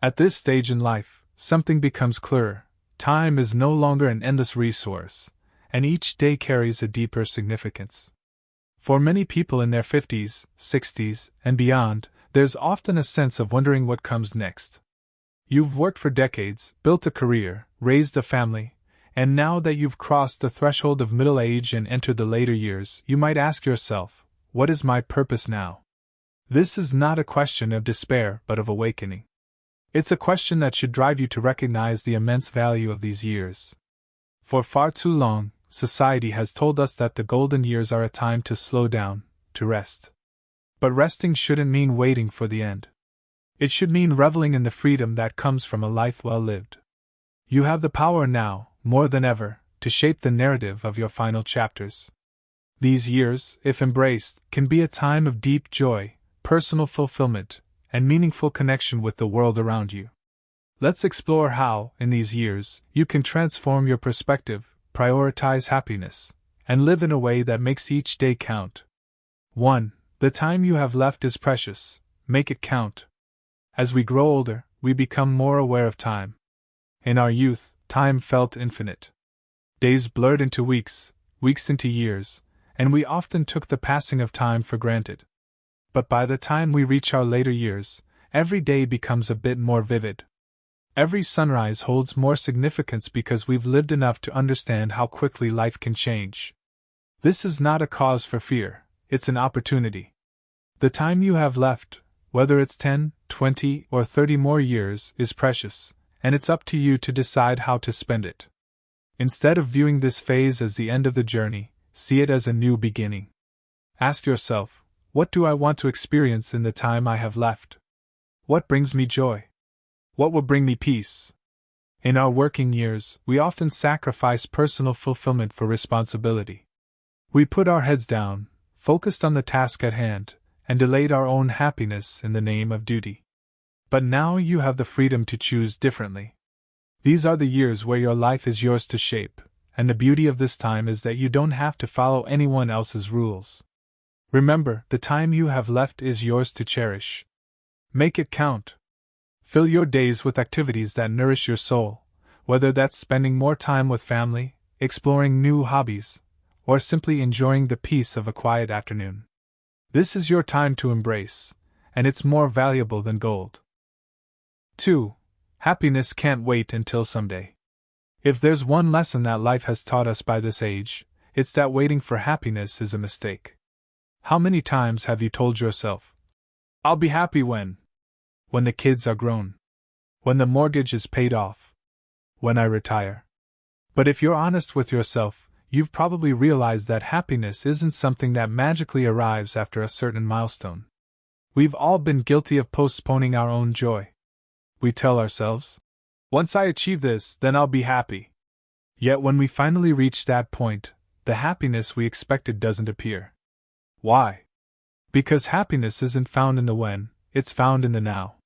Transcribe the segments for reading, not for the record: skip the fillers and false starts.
At this stage in life, something becomes clearer. Time is no longer an endless resource, and each day carries a deeper significance. For many people in their 50s, 60s, and beyond, there's often a sense of wondering what comes next. You've worked for decades, built a career, raised a family, and now that you've crossed the threshold of middle age and entered the later years, you might ask yourself, what is my purpose now? This is not a question of despair but of awakening. It's a question that should drive you to recognize the immense value of these years. For far too long, society has told us that the golden years are a time to slow down, to rest. But resting shouldn't mean waiting for the end. It should mean reveling in the freedom that comes from a life well lived. You have the power now, more than ever, to shape the narrative of your final chapters. These years, if embraced, can be a time of deep joy, personal fulfillment, and meaningful connection with the world around you. Let's explore how, in these years, you can transform your perspective, prioritize happiness, and live in a way that makes each day count. 1. The time you have left is precious. Make it count. As we grow older, we become more aware of time. In our youth, time felt infinite. Days blurred into weeks, weeks into years, and we often took the passing of time for granted. But by the time we reach our later years, every day becomes a bit more vivid. Every sunrise holds more significance because we've lived enough to understand how quickly life can change. This is not a cause for fear, it's an opportunity. The time you have left, whether it's 10, 20, or 30 more years, is precious, and it's up to you to decide how to spend it. Instead of viewing this phase as the end of the journey, see it as a new beginning. Ask yourself, what do I want to experience in the time I have left? What brings me joy? What will bring me peace? In our working years, we often sacrifice personal fulfillment for responsibility. We put our heads down, focused on the task at hand, and delayed our own happiness in the name of duty. But now you have the freedom to choose differently. These are the years where your life is yours to shape, and the beauty of this time is that you don't have to follow anyone else's rules. Remember, the time you have left is yours to cherish. Make it count. Fill your days with activities that nourish your soul, whether that's spending more time with family, exploring new hobbies, or simply enjoying the peace of a quiet afternoon. This is your time to embrace, and it's more valuable than gold. 2. Happiness can't wait until someday. If there's one lesson that life has taught us by this age, it's that waiting for happiness is a mistake. How many times have you told yourself, I'll be happy when the kids are grown, when the mortgage is paid off, when I retire? But if you're honest with yourself, you've probably realized that happiness isn't something that magically arrives after a certain milestone. We've all been guilty of postponing our own joy. We tell ourselves, once I achieve this, then I'll be happy. Yet when we finally reach that point, the happiness we expected doesn't appear. Why? Because happiness isn't found in the when, it's found in the now.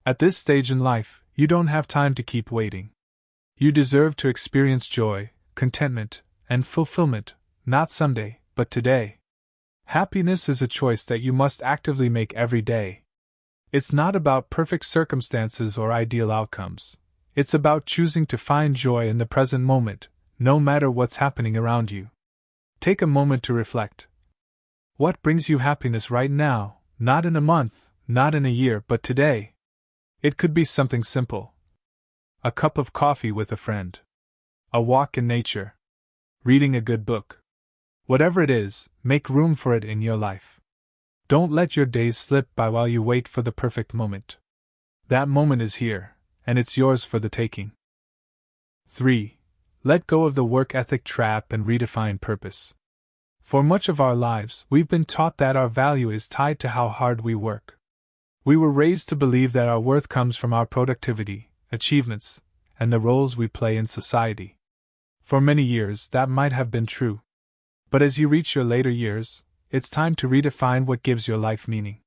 At this stage in life, you don't have time to keep waiting. You deserve to experience joy, contentment, and fulfillment, not someday, but today. Happiness is a choice that you must actively make every day. It's not about perfect circumstances or ideal outcomes. It's about choosing to find joy in the present moment, no matter what's happening around you. Take a moment to reflect. What brings you happiness right now, not in a month, not in a year, but today? It could be something simple. A cup of coffee with a friend. A walk in nature. Reading a good book. Whatever it is, make room for it in your life. Don't let your days slip by while you wait for the perfect moment. That moment is here, and it's yours for the taking. 3. Let go of the work ethic trap and redefine purpose. For much of our lives, we've been taught that our value is tied to how hard we work. We were raised to believe that our worth comes from our productivity, achievements, and the roles we play in society. For many years, that might have been true. But as you reach your later years, it's time to redefine what gives your life meaning.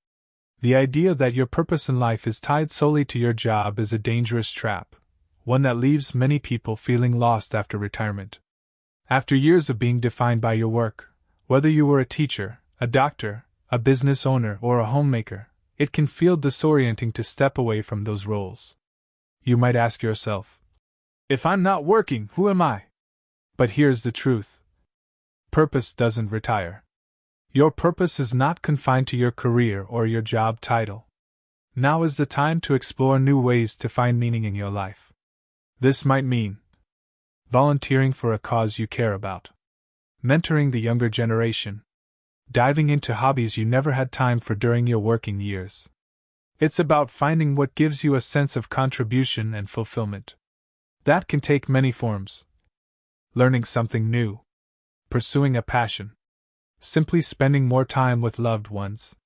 The idea that your purpose in life is tied solely to your job is a dangerous trap, one that leaves many people feeling lost after retirement. After years of being defined by your work, whether you were a teacher, a doctor, a business owner, or a homemaker, it can feel disorienting to step away from those roles. You might ask yourself, if I'm not working, who am I? But here's the truth. Purpose doesn't retire. Your purpose is not confined to your career or your job title. Now is the time to explore new ways to find meaning in your life. This might mean volunteering for a cause you care about, mentoring the younger generation, diving into hobbies you never had time for during your working years. It's about finding what gives you a sense of contribution and fulfillment. That can take many forms. Learning something new, pursuing a passion, simply spending more time with loved ones.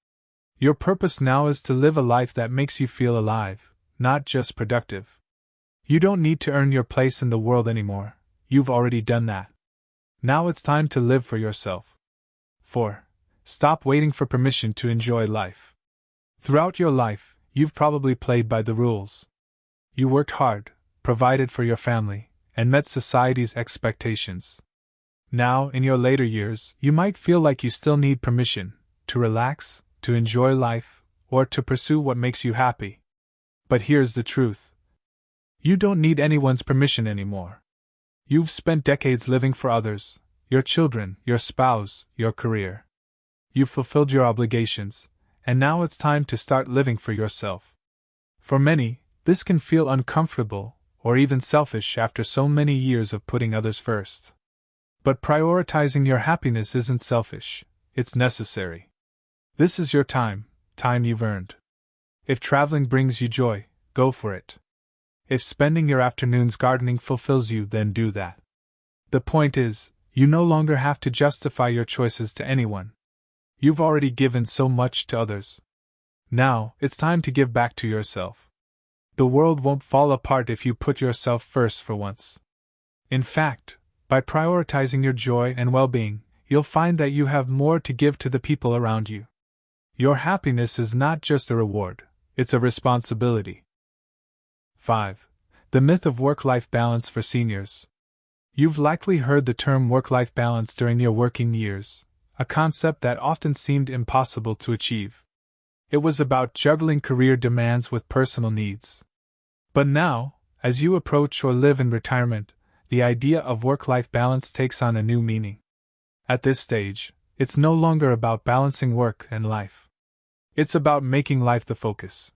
Your purpose now is to live a life that makes you feel alive, not just productive. You don't need to earn your place in the world anymore. You've already done that. Now it's time to live for yourself. 4. Stop waiting for permission to enjoy life. Throughout your life, you've probably played by the rules. You worked hard, provided for your family, and met society's expectations. Now, in your later years, you might feel like you still need permission to relax, to enjoy life, or to pursue what makes you happy. But here's the truth. You don't need anyone's permission anymore. You've spent decades living for others, your children, your spouse, your career. You've fulfilled your obligations, and now it's time to start living for yourself. For many, this can feel uncomfortable, or even selfish after so many years of putting others first. But prioritizing your happiness isn't selfish, it's necessary. This is your time you've earned. If traveling brings you joy, go for it. If spending your afternoons gardening fulfills you, then do that. The point is, you no longer have to justify your choices to anyone. You've already given so much to others. Now, it's time to give back to yourself. The world won't fall apart if you put yourself first for once. In fact, by prioritizing your joy and well-being, you'll find that you have more to give to the people around you. Your happiness is not just a reward, it's a responsibility. 5. The myth of work-life balance for seniors. You've likely heard the term work-life balance during your working years, a concept that often seemed impossible to achieve. It was about juggling career demands with personal needs. But now, as you approach or live in retirement, the idea of work-life balance takes on a new meaning. At this stage, it's no longer about balancing work and life. It's about making life the focus.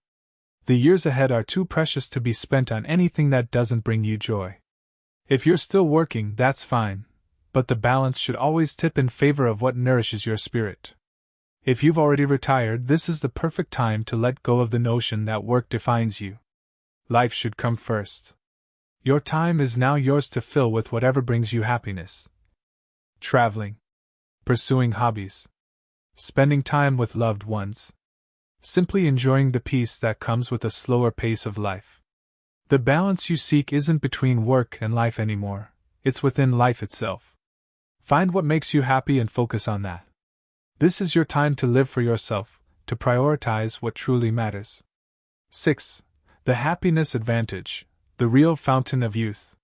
The years ahead are too precious to be spent on anything that doesn't bring you joy. If you're still working, that's fine, but the balance should always tip in favor of what nourishes your spirit. If you've already retired, this is the perfect time to let go of the notion that work defines you. Life should come first. Your time is now yours to fill with whatever brings you happiness. Traveling, pursuing hobbies, spending time with loved ones, simply enjoying the peace that comes with a slower pace of life. The balance you seek isn't between work and life anymore, it's within life itself. Find what makes you happy and focus on that. This is your time to live for yourself, to prioritize what truly matters. 6. The happiness advantage, the real fountain of youth.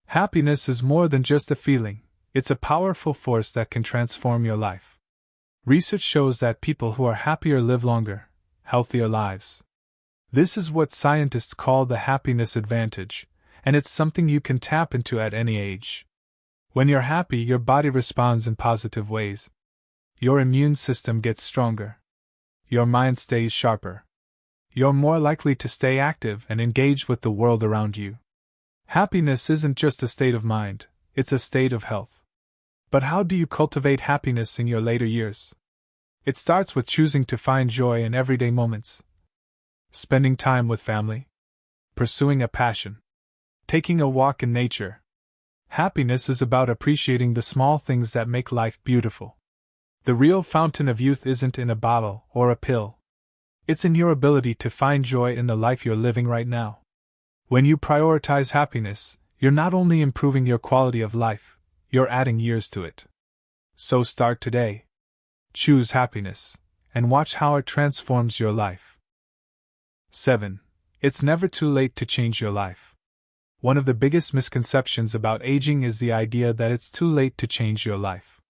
Happiness is more than just a feeling, it's a powerful force that can transform your life. Research shows that people who are happier live longer, healthier lives. This is what scientists call the happiness advantage, and it's something you can tap into at any age. When you're happy, your body responds in positive ways. Your immune system gets stronger. Your mind stays sharper. You're more likely to stay active and engaged with the world around you. Happiness isn't just a state of mind, it's a state of health. But how do you cultivate happiness in your later years? It starts with choosing to find joy in everyday moments. Spending time with family. Pursuing a passion. Taking a walk in nature. Happiness is about appreciating the small things that make life beautiful. The real fountain of youth isn't in a bottle or a pill. It's in your ability to find joy in the life you're living right now. When you prioritize happiness, you're not only improving your quality of life, you're adding years to it. So start today. Choose happiness, and watch how it transforms your life. 7. It's never too late to change your life. One of the biggest misconceptions about aging is the idea that it's too late to change your life.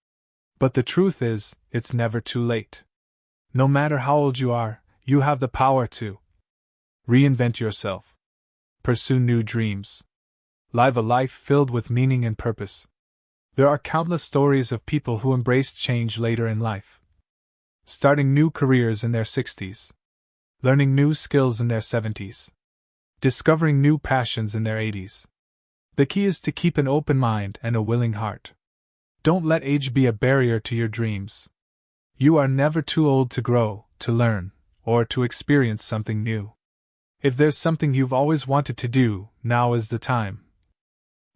But the truth is, it's never too late. No matter how old you are, you have the power to reinvent yourself. pursue new dreams. Live a life filled with meaning and purpose. There are countless stories of people who embraced change later in life. Starting new careers in their 60s. Learning new skills in their 70s. Discovering new passions in their 80s. The key is to keep an open mind and a willing heart. Don't let age be a barrier to your dreams. You are never too old to grow, to learn, or to experience something new. If there's something you've always wanted to do, now is the time.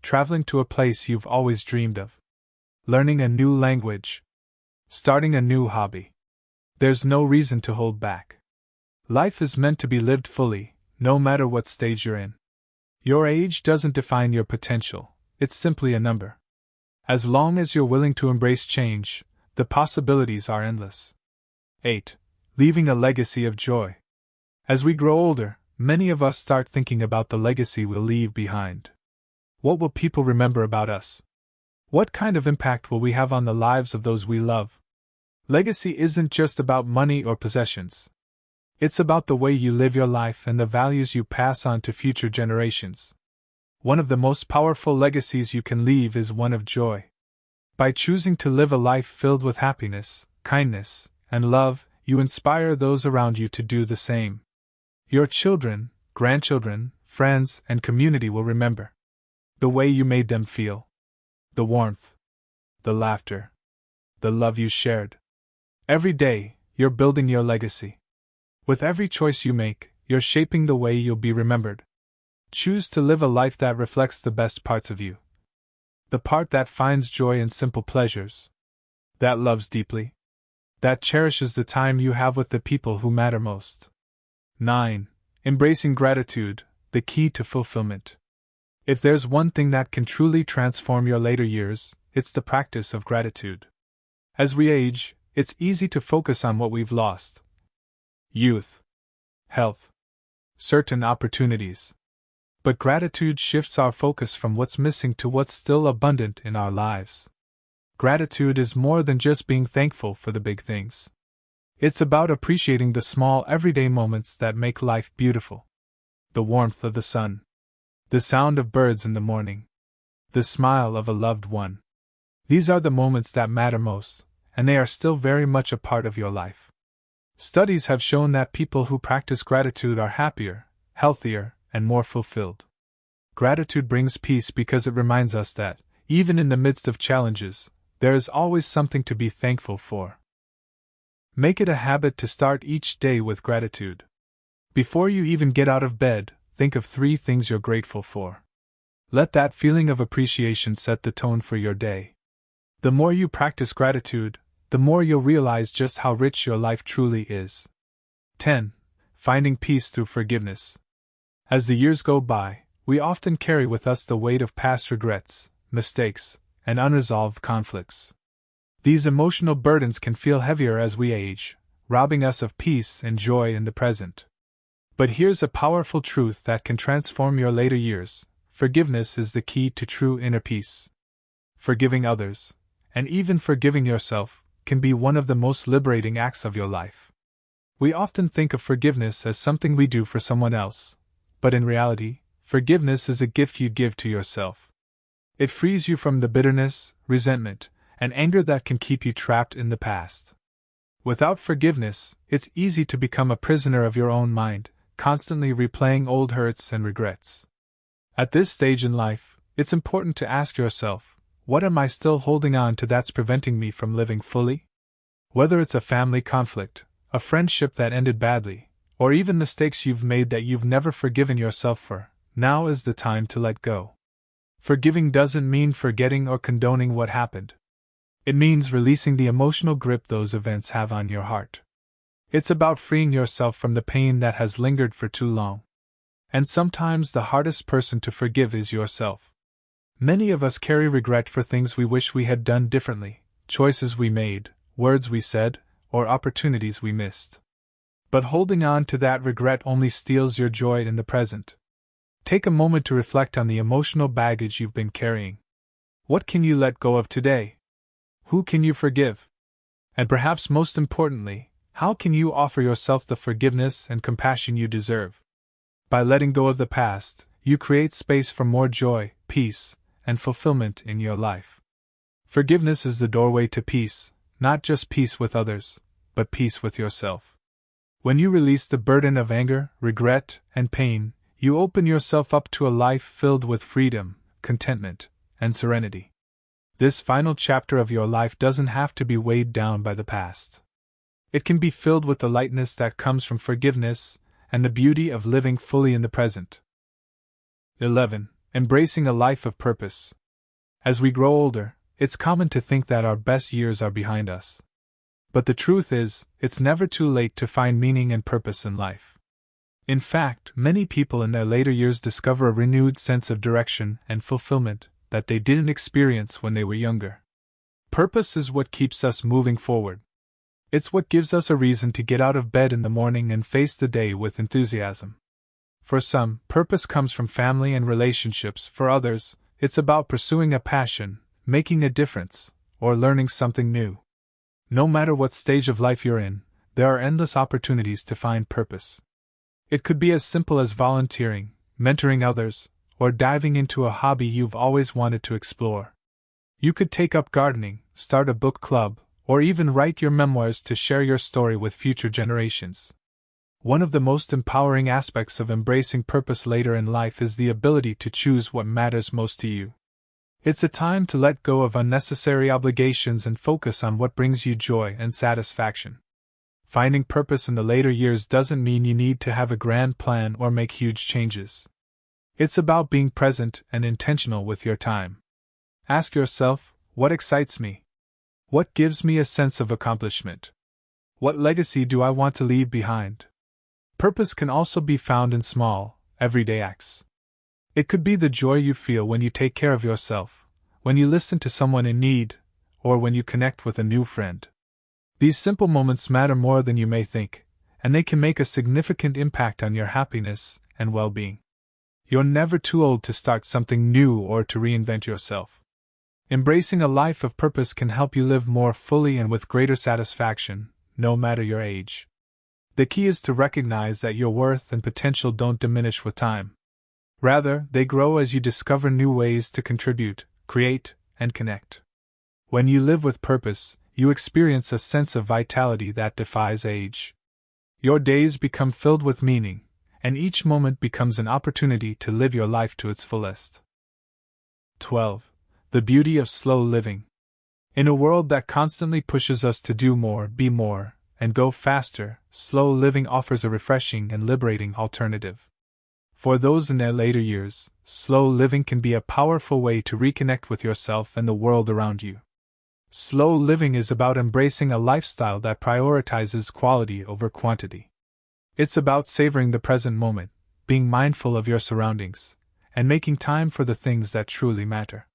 Traveling to a place you've always dreamed of. Learning a new language. Starting a new hobby. There's no reason to hold back. Life is meant to be lived fully, no matter what stage you're in. Your age doesn't define your potential, it's simply a number. As long as you're willing to embrace change, the possibilities are endless. 8. Leaving a legacy of joy. As we grow older, many of us start thinking about the legacy we'll leave behind. What will people remember about us? What kind of impact will we have on the lives of those we love? Legacy isn't just about money or possessions. It's about the way you live your life and the values you pass on to future generations. One of the most powerful legacies you can leave is one of joy. By choosing to live a life filled with happiness, kindness, and love, you inspire those around you to do the same. Your children, grandchildren, friends, and community will remember the way you made them feel, the warmth, the laughter, the love you shared. Every day, you're building your legacy. With every choice you make, you're shaping the way you'll be remembered. Choose to live a life that reflects the best parts of you. The part that finds joy in simple pleasures. That loves deeply. That cherishes the time you have with the people who matter most. 9. Embracing gratitude, the key to fulfillment. If there's one thing that can truly transform your later years, it's the practice of gratitude. As we age, it's easy to focus on what we've lost. Youth, health, certain opportunities. But gratitude shifts our focus from what's missing to what's still abundant in our lives. Gratitude is more than just being thankful for the big things. It's about appreciating the small everyday moments that make life beautiful. The warmth of the sun. The sound of birds in the morning. The smile of a loved one. These are the moments that matter most, and they are still very much a part of your life. Studies have shown that people who practice gratitude are happier, healthier, and more fulfilled. Gratitude brings peace because it reminds us that, even in the midst of challenges, there is always something to be thankful for. Make it a habit to start each day with gratitude. Before you even get out of bed, think of 3 things you're grateful for. Let that feeling of appreciation set the tone for your day. The more you practice gratitude, the more you'll realize just how rich your life truly is. 10. Finding peace through forgiveness. As the years go by, we often carry with us the weight of past regrets, mistakes, and unresolved conflicts. These emotional burdens can feel heavier as we age, robbing us of peace and joy in the present. But here's a powerful truth that can transform your later years: forgiveness is the key to true inner peace. Forgiving others, and even forgiving yourself, can be one of the most liberating acts of your life. We often think of forgiveness as something we do for someone else, but in reality, forgiveness is a gift you give to yourself. It frees you from the bitterness, resentment, and anger that can keep you trapped in the past. Without forgiveness, it's easy to become a prisoner of your own mind, constantly replaying old hurts and regrets. At this stage in life, it's important to ask yourself, what am I still holding on to that's preventing me from living fully? Whether it's a family conflict, a friendship that ended badly, or even mistakes you've made that you've never forgiven yourself for, now is the time to let go. Forgiving doesn't mean forgetting or condoning what happened. It means releasing the emotional grip those events have on your heart. It's about freeing yourself from the pain that has lingered for too long. And sometimes the hardest person to forgive is yourself. Many of us carry regret for things we wish we had done differently, choices we made, words we said, or opportunities we missed. But holding on to that regret only steals your joy in the present. Take a moment to reflect on the emotional baggage you've been carrying. What can you let go of today? Who can you forgive? And perhaps most importantly, how can you offer yourself the forgiveness and compassion you deserve? By letting go of the past, you create space for more joy, peace, and fulfillment in your life. Forgiveness is the doorway to peace, not just peace with others, but peace with yourself. When you release the burden of anger, regret, and pain, you open yourself up to a life filled with freedom, contentment, and serenity. This final chapter of your life doesn't have to be weighed down by the past. It can be filled with the lightness that comes from forgiveness and the beauty of living fully in the present. 11. Embracing a life of purpose. As we grow older, it's common to think that our best years are behind us. But the truth is, it's never too late to find meaning and purpose in life. In fact, many people in their later years discover a renewed sense of direction and fulfillment that they didn't experience when they were younger. Purpose is what keeps us moving forward. It's what gives us a reason to get out of bed in the morning and face the day with enthusiasm. For some, purpose comes from family and relationships. For others, it's about pursuing a passion, making a difference, or learning something new. No matter what stage of life you're in, there are endless opportunities to find purpose. It could be as simple as volunteering, mentoring others, or diving into a hobby you've always wanted to explore. You could take up gardening, start a book club, or even write your memoirs to share your story with future generations. One of the most empowering aspects of embracing purpose later in life is the ability to choose what matters most to you. It's a time to let go of unnecessary obligations and focus on what brings you joy and satisfaction. Finding purpose in the later years doesn't mean you need to have a grand plan or make huge changes. It's about being present and intentional with your time. Ask yourself, what excites me? What gives me a sense of accomplishment? What legacy do I want to leave behind? Purpose can also be found in small, everyday acts. It could be the joy you feel when you take care of yourself, when you listen to someone in need, or when you connect with a new friend. These simple moments matter more than you may think, and they can make a significant impact on your happiness and well-being. You're never too old to start something new or to reinvent yourself. Embracing a life of purpose can help you live more fully and with greater satisfaction, no matter your age. The key is to recognize that your worth and potential don't diminish with time. Rather, they grow as you discover new ways to contribute, create, and connect. When you live with purpose, you experience a sense of vitality that defies age. Your days become filled with meaning, and each moment becomes an opportunity to live your life to its fullest. 12. The beauty of slow living. In a world that constantly pushes us to do more, be more, and go faster, slow living offers a refreshing and liberating alternative. For those in their later years, slow living can be a powerful way to reconnect with yourself and the world around you. Slow living is about embracing a lifestyle that prioritizes quality over quantity. It's about savoring the present moment, being mindful of your surroundings, and making time for the things that truly matter.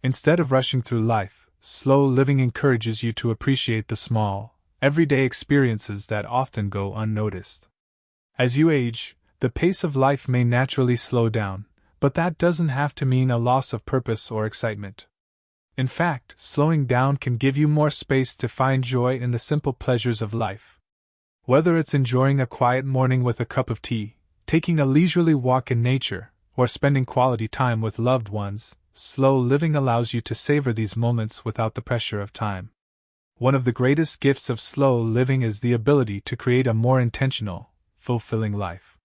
Instead of rushing through life, slow living encourages you to appreciate the small, everyday experiences that often go unnoticed. As you age, the pace of life may naturally slow down, but that doesn't have to mean a loss of purpose or excitement. In fact, slowing down can give you more space to find joy in the simple pleasures of life. Whether it's enjoying a quiet morning with a cup of tea, taking a leisurely walk in nature, or spending quality time with loved ones, slow living allows you to savor these moments without the pressure of time. One of the greatest gifts of slow living is the ability to create a more intentional, fulfilling life.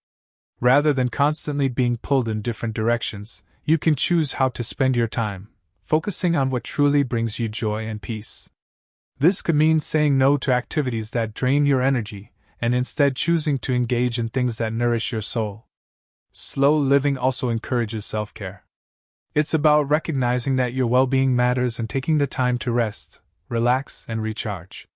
Rather than constantly being pulled in different directions, you can choose how to spend your time, focusing on what truly brings you joy and peace. This could mean saying no to activities that drain your energy, and instead choosing to engage in things that nourish your soul. Slow living also encourages self-care. It's about recognizing that your well-being matters and taking the time to rest, relax, and recharge.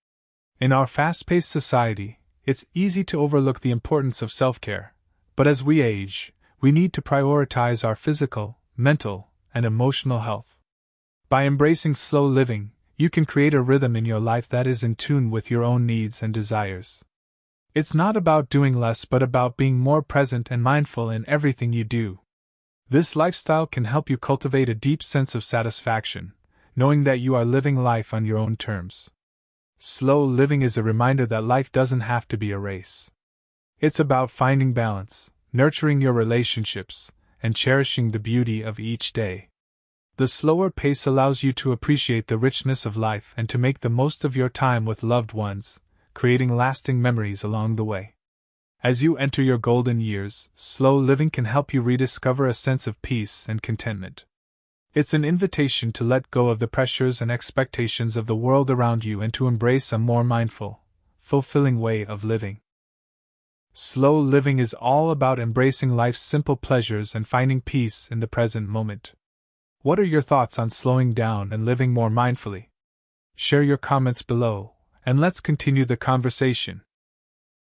In our fast-paced society, it's easy to overlook the importance of self-care, but as we age, we need to prioritize our physical, mental, and emotional health. By embracing slow living, you can create a rhythm in your life that is in tune with your own needs and desires. It's not about doing less but about being more present and mindful in everything you do. This lifestyle can help you cultivate a deep sense of satisfaction, knowing that you are living life on your own terms. Slow living is a reminder that life doesn't have to be a race. It's about finding balance, nurturing your relationships, and cherishing the beauty of each day. The slower pace allows you to appreciate the richness of life and to make the most of your time with loved ones, creating lasting memories along the way. As you enter your golden years, slow living can help you rediscover a sense of peace and contentment. It's an invitation to let go of the pressures and expectations of the world around you and to embrace a more mindful, fulfilling way of living. Slow living is all about embracing life's simple pleasures and finding peace in the present moment. What are your thoughts on slowing down and living more mindfully? Share your comments below, and let's continue the conversation.